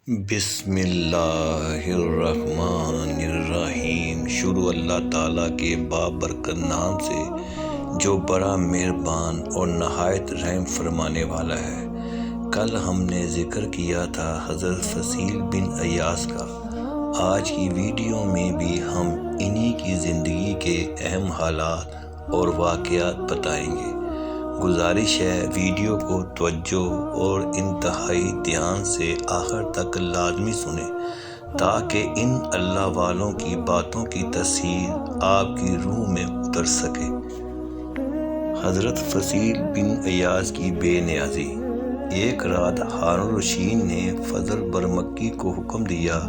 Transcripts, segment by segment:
بسم اللہ الرحمن الرحیم۔ شروع اللہ تعالیٰ کے بابرکت نام سے جو بڑا مہربان اور نہایت رحم فرمانے والا ہے۔ کل ہم نے ذکر کیا تھا حضرت فضیل بن عیاض کا۔ آج کی ویڈیو میں بھی ہم انہی کی زندگی کے اہم حالات اور واقعات بتائیں گے۔ گزارش ہے ویڈیو کو توجہ اور انتہائی دھیان سے آخر تک لازمی سنیں تاکہ ان اللہ والوں کی باتوں کی تاثیر آپ کی روح میں اتر سکے۔ حضرت فضیل بن عیاض کی بے نیازی۔ ایک رات ہارون الرشید نے فضل برمکی کو حکم دیا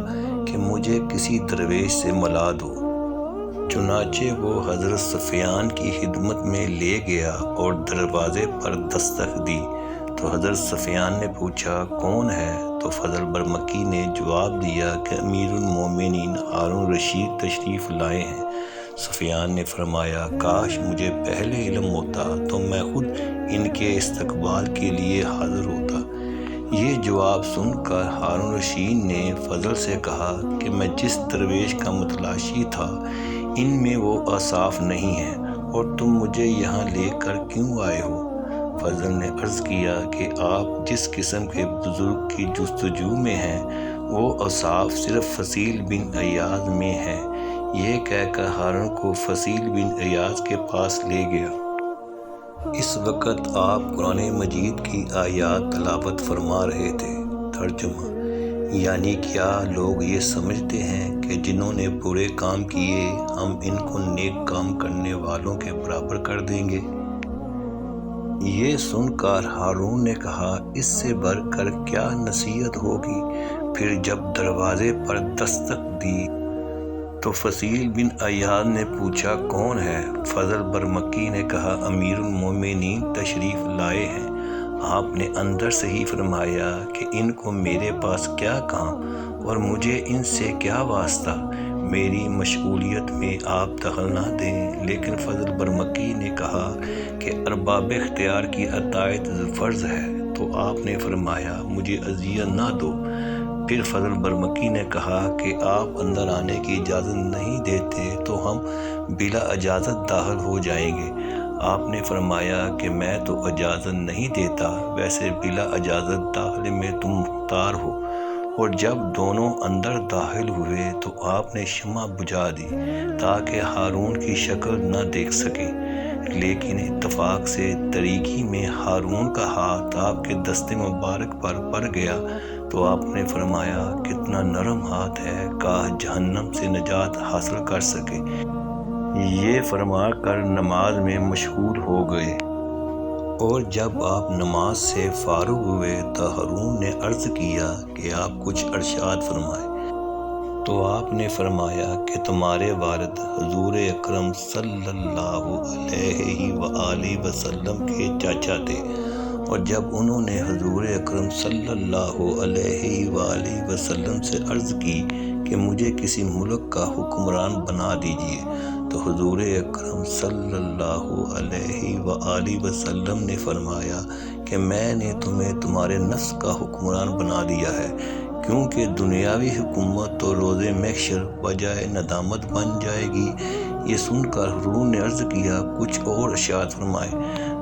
کہ مجھے کسی درویش سے ملا دو۔ چنانچہ وہ حضرت سفیان کی خدمت میں لے گیا اور دروازے پر دستک دی تو حضرت سفیان نے پوچھا کون ہے؟ تو فضل برمکی نے جواب دیا کہ امیر المومنین ہارون الرشید تشریف لائے ہیں۔ سفیان نے فرمایا کاش مجھے پہلے علم ہوتا تو میں خود ان کے استقبال کے لیے حاضر ہوتا۔ یہ جواب سن کر ہارون الرشید نے فضل سے کہا کہ میں جس درویش کا متلاشی تھا ان میں وہ اوصاف نہیں ہیں اور تم مجھے یہاں لے کر کیوں آئے ہو؟ فضل نے عرض کیا کہ آپ جس قسم کے بزرگ کی جستجو میں ہیں وہ اوصاف صرف فضیل بن عیاض میں ہیں۔ یہ کہہ کر ہارون کو فضیل بن عیاض کے پاس لے گیا۔ اس وقت آپ قرآن مجید کی آیات تلاوت فرما رہے تھے۔ ترجمہ: یعنی کیا لوگ یہ سمجھتے ہیں کہ جنہوں نے برے کام کیے ہم ان کو نیک کام کرنے والوں کے برابر کر دیں گے؟ یہ سن کر ہارون نے کہا اس سے بڑھ کر کیا نصیحت ہوگی؟ پھر جب دروازے پر دستک دی تو فضیل بن عیاض نے پوچھا کون ہے؟ فضل برمکی نے کہا امیر المومنین تشریف لائے ہیں۔ آپ نے اندر سے ہی فرمایا کہ ان کو میرے پاس کیا کام اور مجھے ان سے کیا واسطہ؟ میری مشغولیت میں آپ دخل نہ دیں۔ لیکن فضل برمکی نے کہا کہ ارباب اختیار کی اطاعت فرض ہے تو آپ نے فرمایا مجھے اذیت نہ دو۔ پھر فضل برمکی نے کہا کہ آپ اندر آنے کی اجازت نہیں دیتے تو ہم بلا اجازت داخل ہو جائیں گے۔ آپ نے فرمایا کہ میں تو اجازت نہیں دیتا، ویسے بلا اجازت داخلے میں تم مختار ہو۔ اور جب دونوں اندر داخل ہوئے تو آپ نے شمع بجھا دی تاکہ ہارون کی شکل نہ دیکھ سکے۔ لیکن اتفاق سے طریقی میں ہارون کا ہاتھ آپ کے دست مبارک پر پڑ گیا تو آپ نے فرمایا کتنا نرم ہاتھ ہے، کاش جہنم سے نجات حاصل کر سکے۔ یہ فرما کر نماز میں مشغول ہو گئے۔ اور جب آپ نماز سے فارغ ہوئے تو ہارون نے عرض کیا کہ آپ کچھ ارشاد فرمائیں۔ تو آپ نے فرمایا کہ تمہارے والد حضور اکرم صلی اللہ علیہ وآلہ وسلم کے چاچا تھے، اور جب انہوں نے حضور اکرم صلی اللہ علیہ وآلہ وسلم سے عرض کی کہ مجھے کسی ملک کا حکمران بنا دیجیے تو حضور اکرم صلی اللہ علیہ وآلہ وسلم نے فرمایا کہ میں نے تمہیں تمہارے نفس کا حکمران بنا دیا ہے، کیونکہ دنیاوی حکومت تو روز محشر بجائے ندامت بن جائے گی۔ یہ سن کر ہارون نے عرض کیا کچھ اور ارشاد فرمائے۔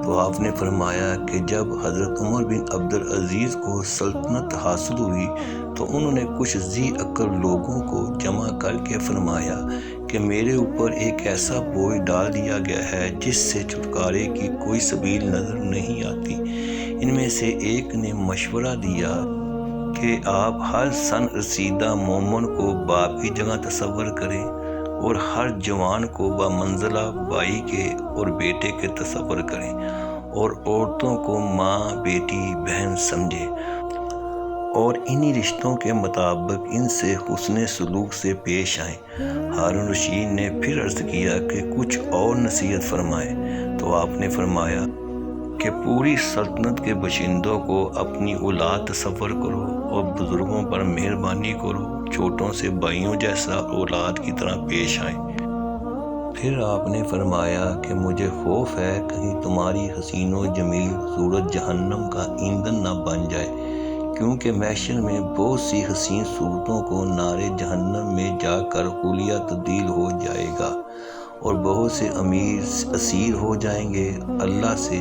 تو آپ نے فرمایا کہ جب حضرت عمر بن عبدالعزیز کو سلطنت حاصل ہوئی تو انہوں نے کچھ ذی عقل لوگوں کو جمع کر کے فرمایا کہ میرے اوپر ایک ایسا بوجھ ڈال دیا گیا ہے جس سے چھٹکارے کی کوئی سبیل نظر نہیں آتی۔ ان میں سے ایک نے مشورہ دیا کہ آپ ہر سن رسیدہ مومن کو باپ کی جگہ تصور کریں اور ہر جوان کو بمنزلہ بھائی کے اور بیٹے کے تصور کریں، اور عورتوں کو ماں، بیٹی، بہن سمجھیں، اور انہی رشتوں کے مطابق ان سے حسن سلوک سے پیش آئیں۔ ہارون الرشید نے پھر عرض کیا کہ کچھ اور نصیحت فرمائیں۔ تو آپ نے فرمایا کہ پوری سلطنت کے باشندوں کو اپنی اولاد تصور کرو اور بزرگوں پر مہربانی کرو، چھوٹوں سے بھائیوں جیسا اولاد کی طرح پیش آئیں۔ پھر آپ نے فرمایا کہ مجھے خوف ہے کہیں تمہاری حسین و جمیل صورت جہنم کا ایندھن نہ بن جائے، کیونکہ محشر میں بہت سی حسین صورتوں کو نار جہنم میں جا کر حلیہ تبدیل ہو جائے گا اور بہت سے امیر اسیر ہو جائیں گے۔ اللہ سے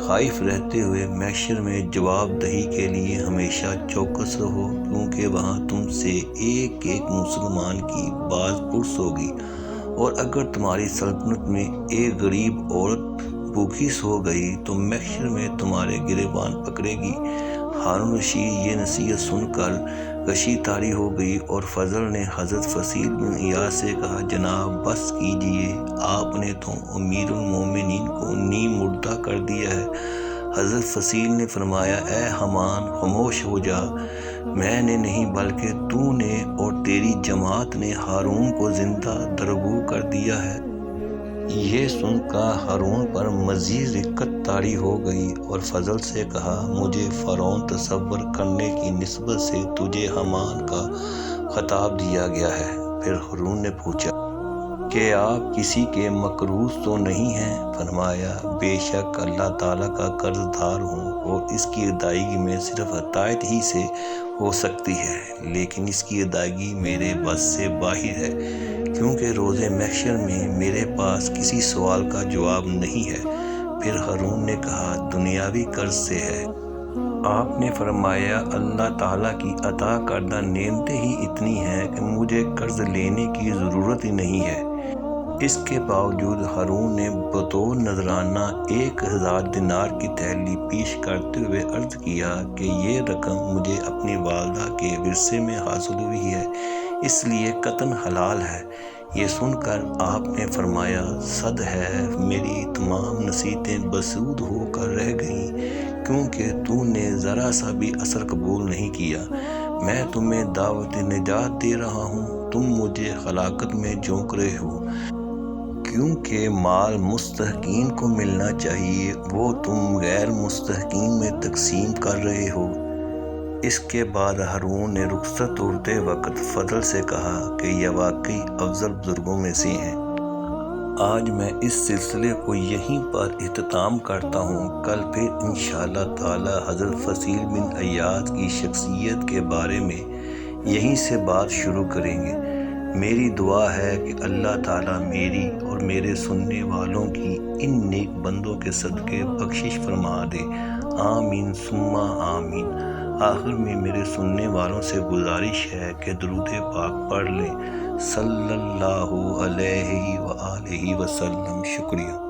خائف رہتے ہوئے محشر میں جواب دہی کے لیے ہمیشہ چوکس رہو، کیونکہ وہاں تم سے ایک ایک مسلمان کی باز پرس ہوگی، اور اگر تمہاری سلطنت میں ایک غریب عورت بھوکی سو گئی تو محشر میں تمہارے گریبان پکڑے گی۔ ہارون رشید یہ نصیحت سن کر غشی طاری ہو گئی اور فضل نے حضرت فضیل بن ایاز سے کہا، جناب بس کیجئے، آپ نے تو امیر المومنین کو نیم مردہ کر دیا ہے۔ حضرت فضیل نے فرمایا، اے حامان خاموش ہو جا، میں نے نہیں بلکہ تو نے اور تیری جماعت نے ہارون کو زندہ درگور کر دیا ہے۔ یہ سن کر ہارون پر مزید رقت طاری ہو گئی اور فضل سے کہا، مجھے فرعون تصور کرنے کی نسبت سے تجھے حامان کا خطاب دیا گیا ہے۔ پھر ہارون نے پوچھا کہ آپ کسی کے مقروض تو نہیں ہیں؟ فرمایا، بے شک اللہ تعالیٰ کا قرض دار ہوں اور اس کی ادائیگی میں صرف عطیات ہی سے ہو سکتی ہے، لیکن اس کی ادائیگی میرے بس سے باہر ہے، کیونکہ روز محشر میں میرے پاس کسی سوال کا جواب نہیں ہے۔ پھر ہارون نے کہا، دنیاوی قرض سے ہے؟ آپ نے فرمایا، اللہ تعالیٰ کی عطا کردہ نعمتیں ہی اتنی ہیں کہ مجھے قرض لینے کی ضرورت ہی نہیں ہے۔ اس کے باوجود ہارون نے بطور نذرانہ 1000 دینار کی تحویل پیش کرتے ہوئے عرض کیا کہ یہ رقم مجھے اپنی والدہ کے ورثے میں حاصل ہوئی ہے، اس لیے قطعاً حلال ہے۔ یہ سن کر آپ نے فرمایا، صد ہے میری تمام نصیحتیں بسود ہو کر رہ گئیں، کیونکہ تو نے ذرا سا بھی اثر قبول نہیں کیا۔ میں تمہیں دعوت نجات دے رہا ہوں، تم مجھے ہلاکت میں جھونک رہے ہو، کیونکہ مال مستحقین کو ملنا چاہیے، وہ تم غیر مستحقین میں تقسیم کر رہے ہو۔ اس کے بعد ہارون نے رخصت ہوتے وقت فضل سے کہا کہ یہ واقعی افضل بزرگوں میں سے ہیں۔ آج میں اس سلسلے کو یہیں پر اختتام کرتا ہوں، کل پھر انشاءاللہ تعالی حضرت فضیل بن ایاز کی شخصیت کے بارے میں یہیں سے بات شروع کریں گے۔ میری دعا ہے کہ اللہ تعالیٰ میری اور میرے سننے والوں کی ان نیک بندوں کے صدقے بخشش فرما دے، آمین ثم آمین۔ آخر میں میرے سننے والوں سے گزارش ہے کہ درود پاک پڑھ لیں، صلی اللہ علیہ وآلہ وسلم۔ شکریہ۔